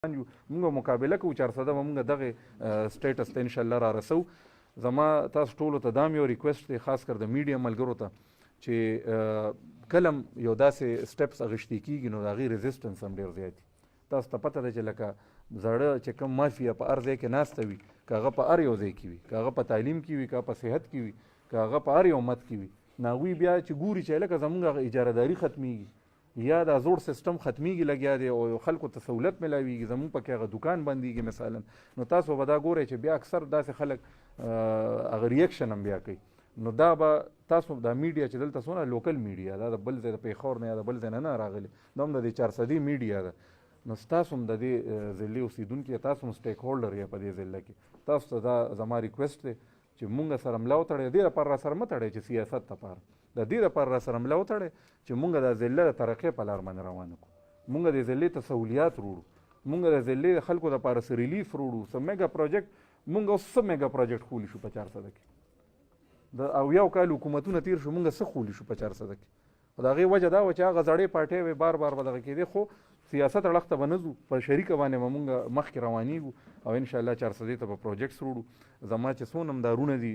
موږ مقابله کوو 400 موږ دغه سټیټس ته ان شاء الله را رسو. زما تاسو ټولو ته دا یو ریکوست دی، خاص کر د میډیا ملګرو ته، چې کلم یو داسې سټپس اخیستل کېږي نو د هغې ریزسټنس هم ډېر زیات وي. تاسو ته پته ده چې لکه زړه چې کوم مافیا په هر ځای کې ناسته وي، که هغه په هر یو ځای کې وي، که هغه په تعلیم کې وي، که په صحت کې وي، که هغه په هر یو امت کې وي، نو هغوی بیا چې ګوري چې لکه زموږ هغه اجارهداري ختمیږي یا دا زوړ سیستم ختمیږي لګیا دی او خلکو ته سہولت ملاویږي، زموږ پکې هغه دکان بندیږي مثلا، نو تاسو به دا ګورئ چې بیا اکثر داسې خلک هغه ریاکشن هم بیا کوي. نو دا به تاسو دا میډیا چې دلته څونه لوکل میډیا دا د بل ځای د پیښور نه یا د بل ځای نه راغلي، دا هم د دې 400 میډیا ده. نو ستاسو هم د دې ضلعې اوسېدونکي، تاسو هم سټیک هولډر یا په دې ضلع کې، تاسو ته دا زما ریکویسټ دی چې مونږ سره ملا وتړئ. دې لپاره را سره مه تړئ چې سیاست لپاره، د دې لپاره را سره ملا وتړئ چې مونږ د ضلع د ترقۍ په لار باندې روانه کړو، مونږ د ضلع ته سهولیات وروړو، مونږ د ضلع د خلکو لپاره څه ریلیف وروړو، څه میګا پروجیکټ. مونږ اوس څه میګا پروجیکټ خولی شو په 400 کې، د او یو کال حکومتونه تیر شو، مونږ څه خولی شو په 400 کې. خو د هغې وجه دا وه چې هغه زړې پارټۍ وې بار بار به دغه کېدې، خو سیاست اړخ ته به نه ځو، په شریکه باندې به مونږ مخکې روانېږو او انشاءالله 400 ته به پروجیکټس وروړو. زما چې څونه هم دارونه دي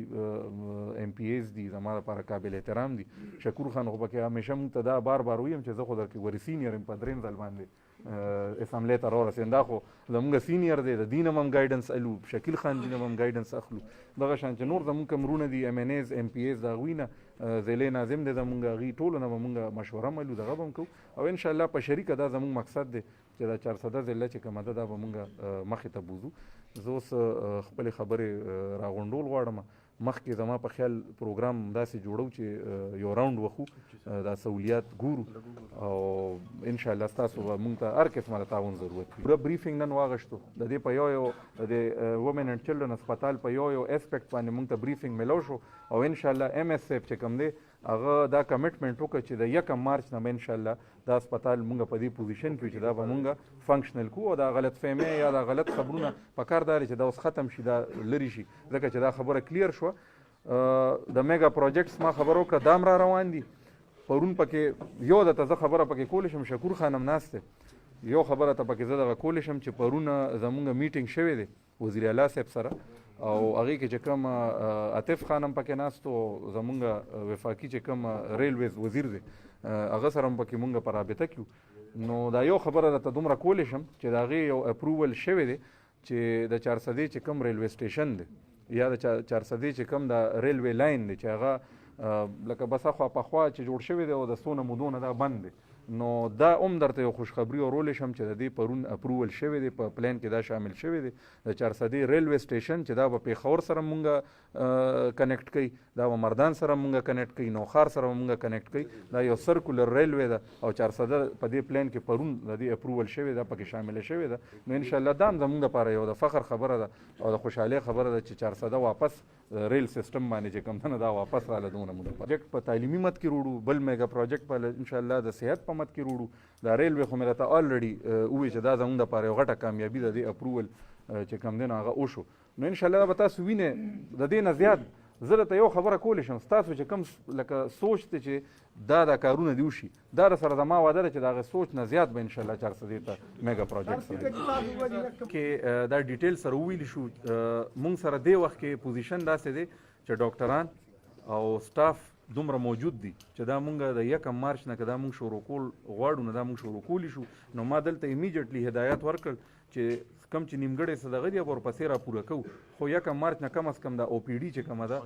ایم پی ایز دي زما لپاره قابل احترام دي. شکور خان خو پکې همیشه مونږ ته دا بار بار ویم چې زه خو درکې ورې سینیر یم، په درېیم ځل باندې اسامبلې ته راورسېدم، دا خو زمونږ سینیر دی، د دین هم ګایډنس الو، شکیل خان دین هم ګایډنس اخلو، دغه شان چې نور زمونږ کوم رونه دي ایم ان ایز ایم پی ایز د هغوی نه ضلع ناظم دی زمونږ، هغوی ټولو نه به مونږ مشوره ملو، دغه به هم کوو او انشاءالله په شریکه دا زمونږ مقصد دی چې دا 400 ضلع چې کومه ده دا به مونږ مخې ته بوځو. زه اوس خپلې خبرې راغونډول غواړم. مخکې زما په خیال پروګرام داسې جوړو چې یو راوند وخو دا سہولیات ګورو او انشاءالله ستاسو به مونږ ته هر قسمه د تعاون ضرورت وي. پوره بریفینګ نن واغشتو د دې په یو د وومن اینډ چلډرن هسپتال په یو اسپیکټ باندې مونږ ته بریفینګ میلاو شو او انشاءالله ایم ایس صاحب چې کوم دی هغه دا کمټمنټ وکړه چې د 1 مارچ نه به انشاءالله دا هسپتال مونږ په دې پوزیشن کې چې دا به مونږ فنکشنل کوو او دا غلط فهمۍ یا دا غلط خبرونه پکار دا چې دا اوس ختم شي، دا لرې شي، ځکه چې دا خبره کلیر شوه. د میګا پروجیکټس ما خبر وکړه دا هم را روان دي. پرون پکې یو درته زه خبره پکې کولی شم، شکور خان هم ناست دی، یو خبره ته پکې زه دغه کولی شم چې پرون زمونږ میټینګ شوی دی وزیر اعلی صاحب سره او هغې کې چې کوم عاطف خان هم پکې ناست و، زمونږ وفاقي چې کوم ریلویز وزیر دی هغه سره هم پکې مونږ په رابطه کیو. نو دا یو خبره درته دومره کولی شم چې د هغې یو اپروول شوی دی چې د 400 چې کوم ریلوی سټیشن دی یا د 400 چې کوم د ریلوی لاین دی چې هغه لکه بس اخوا پخوا چې جوړ شوی دی او د څونه مودو نه دا بند دی، نو دا هم درته یو خوشخبري اورولی شم چې د دې پرون اپروول شوی دی، په پلان کې دا شامل شوی دی. د 400 ریلوی سټیشن چې دا به پیښور سره مونږ کنیکټ کوي، دا به مردان سره مونږ کنیکټ کوي، نوخار سره مونږ کنیکټ کوي، دا یو سرکولر ریلوی ده او 400 په دې پلان کې پرون د دې اپروول شوی ده، پکې شامل شوی ده. نو انشاءالله دا هم زمونږ لپاره یو د فخر خبره ده او د خوشحالۍ خبره ده چې 400 واپس ریل سیستم باندې چې کوم ده دا واپس راله دونه موده. پروجیکټ په تعلیمي مد کې وروړو، بل میګا پروجیکټ په انشاءالله د صحت په مد کې وروړو. دا ریلوی خو مې درته الریډي ووایي چې دا زموږ دپاره یو غټه کامیابي ده، د اپروول چې کوم دی نو هغه وشو. نو انشاءالله دا به تاسو وینئ. د دې نه زیات زه درته یو خبره کولی شم، ستاسو چې کوم لکه سوچ دی چې دا کارونه دې وشي، دا سره زما واده ده چې د هغې سوچ نه زیات به انشاءالله 400 ته میګا پروجیکټ کې دا ډیټیل سره وویلی شو. مونږ سره دې وخت کې پوزیشن داسې دی چې ډاکټران او سټاف دومره موجود دي چې دا مونږ د 1 مارچ نه که دا مونږ شروع کول غواړو نو دا مونږ شروع کولی شو. نو ما دلته ایمیډیټلی هدایت ورکړل چې کم چې نیمګړی څه دغه دي به ورپسې را پوره کوو، خو 1 مارچ نه کم از کم دا او پی ډي چې کومه ده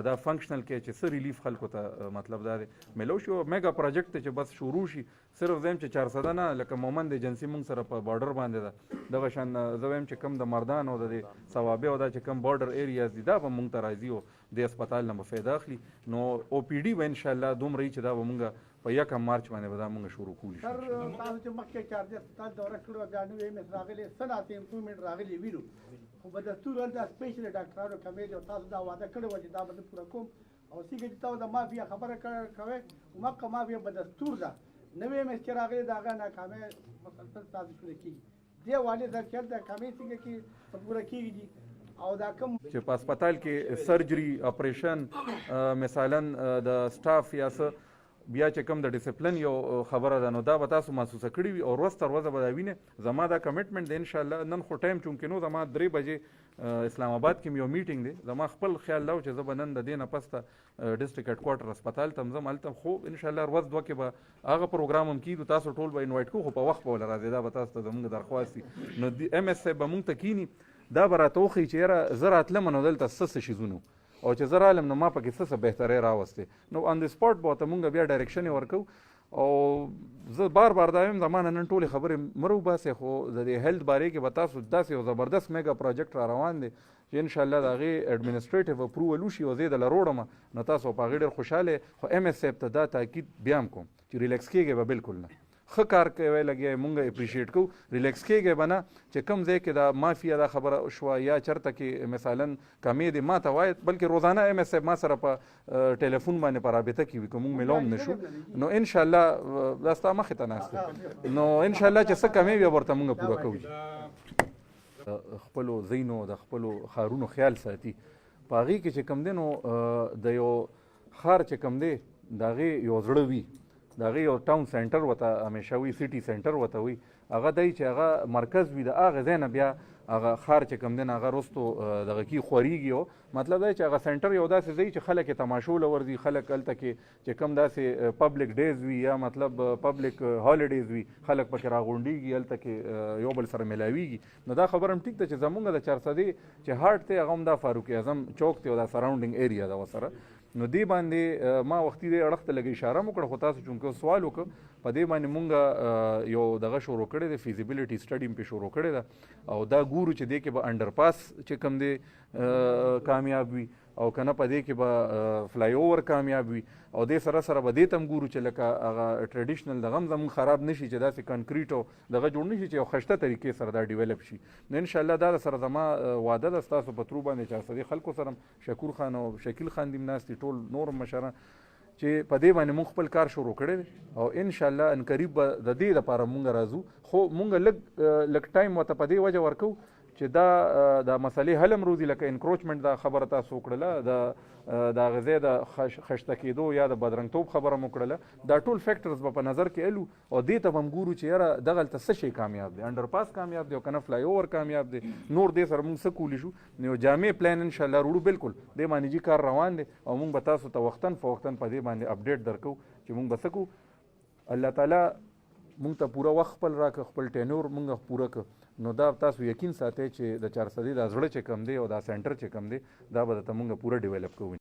دا فنکشنل کې چې څه ریلیف خلکو ته مطلب دا دی میلو شي. میګا پروجیکټ ته چې بس شروع شي، صرف زه یم چې 400 نه لکه مومند ایجنسي مونږ سره په بارډر باندې ده، دغه شان زه وایم چې کم د مردان او د صوابۍ او دا چې کم بارډر ایریاز دي دا به مونږ ته راځي او د هسپتال نه به فایده اخلي. نو او پی ډي به انشاءالله دومره وي چې دا به مونږ په 1 مارچ باندې به دا مونږ شروع کولی شو. سر تاسو چې مخکې 4 هسپتال دوره کړو بیا نو ایم ایس راغلی صنعتي امپروومنټ راغلی ویلو، خو په دستور ولته سپیشل ډاکټرانو کمیټه او تاسو دا وعده کړې وه چې دا به پوره کوم او څنګه چې تاسو د مافیا خبره کوئ مکه مافیا په دستور ده نوې ایم ایس چې راغلی د هغه ناکامۍ مسلسل تاسو پوره کېږي. دې والې سر چېرته کامې څنګه کې پوره کېږي او دا کوم چې په هسپتال کې سرجري اپریشن مثلا د سټاف یا څه بیا چې کوم د ډیسپلن یو خبره ده نو دا به تاسو محسوسه کړي وي او ورځ تر ورځه به دا وینې زما دا کمیټمنټ دی انشاءالله نن خو ټایم چونکې نو زما 3 بجې اسلام آباد کې یو میټینګ دی زما خپل خیال لاو چې زه به نن د دې نه پس ته ډسټرکټ هیډ کوارټر هسپتال ته ځم هلته خو انشاءالله ورځ دوه کې به هغه پروګرام هم کیږي تاسو ټول به انوایټ کوو خو په وخت به ول راځئ دا به تاسو ته زموږ درخواست وي نو ایم ایس صاحب به مونږ ته کینی دا به راته وښیي چې یاره زه راتلم نو دلته څه شیزونه او چې زه رالم نو ما پکې څه بهترۍ راوستې نو آن د سپاټ به ورته مونږ بیا ډایرکشن یې ورکوو او زه بار دا وایم زما نه نن ټولې خبرې مه روباسئ خو د دې هیلث بارې کې به تاسو داسې یو زبردست میګا پروجیکټ را روان دی چې انشاءالله د هغې اډمنسټریټیو اپروول وشي او زه یې دله روړم نو تاسو په هغې ډېر خوشحاله خو ایم ایس صاحب ته دا تاکید بیا هم کوم چې ریلیکس کېږئ به بالکل نه ښه کار کوی لګیا مونږ اپریشیټ کوو ریلیکس کېږئ به نه چې کوم ځای کې دا مافیا دا خبره شوه یا چېرته کې مثلا کمې دی ما ته وایي بلکې روزانه ایم ایس صاحب ما سره په ټلیفون باندې په رابطه کې وي که مونږ میلاو هم نه شو نو انشاءالله دا ستا مخې ته ناست دی نو انشاءالله چې څه کمې وي ورته مونږ پوره کوو خپلو ځایونو د خپلو ښارونو خیال ساتي په هغې کې چې کوم دی نو د یو ښار چې کوم دی د هغې یو زړه وي د هغې یو ټاون سینټر ورته همیشه وي سټي سینټر ورته وي هغه دی چې هغه مرکز وي د هغه ځای نه بیا هغه ښار چې کوم دی نه هغه وروستو دغه کې خورېږي او مطلب دا چې هغه سینټر یو داسې ځای چې خلک یې تماشو له ورځي خلک هلته کې چې کوم داسې پبلک ډیز وي یا مطلب پبلک هالیډیز وي خلک پکې راغونډېږي هلته کې یو بل سره میلاویږي نو دا خبره هم ټیک ده چې زمونږ د چارسدې چې هارټ دی هغه هم دا فاروق اعظم چوک دی او دا سراونډینګ ایریا ده ورسره نو دې باندې ما وختي دې اړخ ته لږ اشاره مو کړه خو تاسو چونکې سوال وکړه په دې باندې مونږ یو دغه شروع کړی دی فیزیبیلیټي سټډي هم پې شروع کړې ده او دا ګورو چې دې کې به انډر پاس چې کوم دی کامیاب وي او که نه په دې کې به فلای اوور کامیاب وي او دې سره سره به دې ته هم ګورو چې لکه هغه ټریډیشنل دغه هم زموږ خراب نه شي چې داسې کنکریټ او دغه جوړ نه شي چې یو ښایسته طریقې سره دا ډیولپ شي نو انشاءالله دا سره زما واده ده ستاسو په ترو باندې چارسدې خلکو سره هم شکور خان او شکیل خان دې هم ناست دي ټول نور مشران چې په دې باندې مونږ خپل کار شروع کړی دی او انشاءالله ان قریب به د دې دپاره مونږ راځو خو مونږ لږ ټایم ورته په دې وجه ورکوو چې دا مسلې حل هم روزي لکه انکروچمنټ دا خبره تاسو وکړله د هغه ځای د خشته کېدو یا د بدرنګتوب خبره مو کړله دا ټول فیکټرز به په نظر کې الو او دې ته به هم ګورو چې یاره دغلته څه شی کامیاب دی انډر پاس کامیاب دی او که نه فلای اوور کامیاب دی نور دې سره مونږ څه کولی شو نو یو جامع پلان انشاءالله وروړو بالکل دې باندې جي کار روان دی او مونږ به تاسو ته وختن فوختن په دې باندې اپډیټ درکو چې مونږ به څه کوو الله تعالی مونږ ته پوره وخت خپل راکړه خپل ټینور مونږ پوره کړه نو دا تاسو یقین ساتئ چې د چارسدې دا زړه چې کم دی او دا سینټر چې کم دی دا به درته مونږ پوره ډیولپ کوو